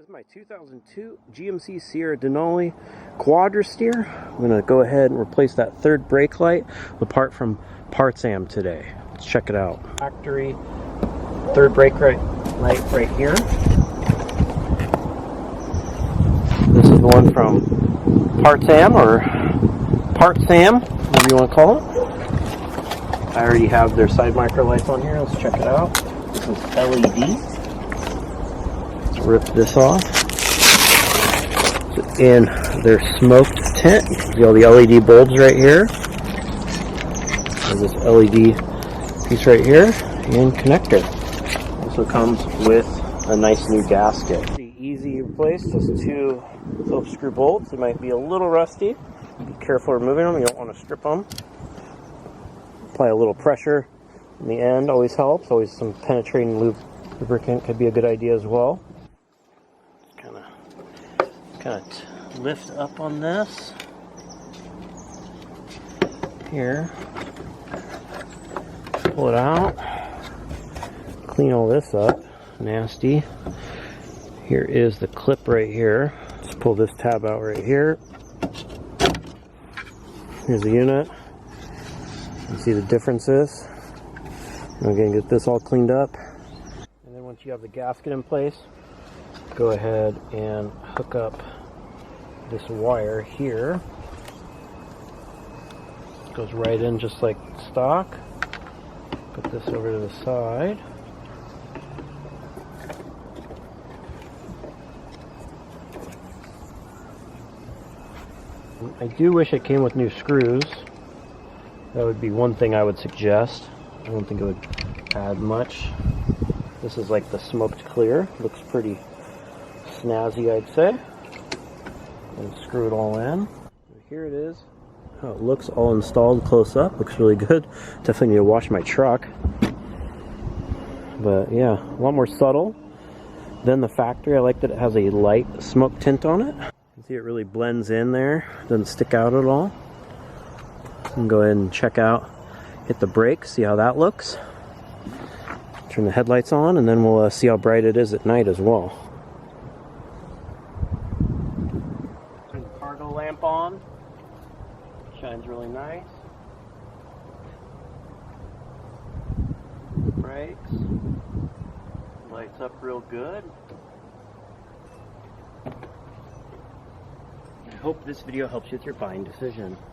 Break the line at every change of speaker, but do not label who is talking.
This is my 2002 GMC Sierra Denali quadra steer. I'm going to go ahead and replace that third brake light with a part from Partsam today. Let's check it out. Factory third brake light right here. This is the one from Partsam or Partsam, whatever you want to call it. I already have their side micro lights on here. Let's check it out. This is LED. Rip this off. In their smoked tint, you can see all the LED bulbs right here. There's this LED piece right here and connector. Also comes with a nice new gasket. Pretty easy to replace, just 2 Phillips screw bolts. They might be a little rusty. Be careful removing them, you don't want to strip them. Apply a little pressure in the end, always helps. Always some penetrating lubricant could be a good idea as well. Kind of lift up on this here, pull it out, clean all this up, nasty. Here is the clip right here. Just pull this tab out right here. Here's the unit. You can see the differences. I'm going to get this all cleaned up, and then once you have the gasket in place, go ahead and hook up this wire here. It goes right in just like stock. Put this over to the side. I do wish it came with new screws. That would be one thing I would suggest. I don't think it would add much. This is like the smoked clear. Looks pretty snazzy, I'd say. And screw it all in. Here it is. How it looks all installed close up. Looks really good. Definitely need to wash my truck. But yeah, a lot more subtle than the factory. I like that it has a light smoke tint on it. You can see it really blends in there. Doesn't stick out at all. And go ahead and check out, hit the brake, see how that looks. Turn the headlights on, and then we'll see how bright it is at night as well. Turn the cargo lamp on. Shines really nice. Brakes. Lights up real good. I hope this video helps you with your buying decision.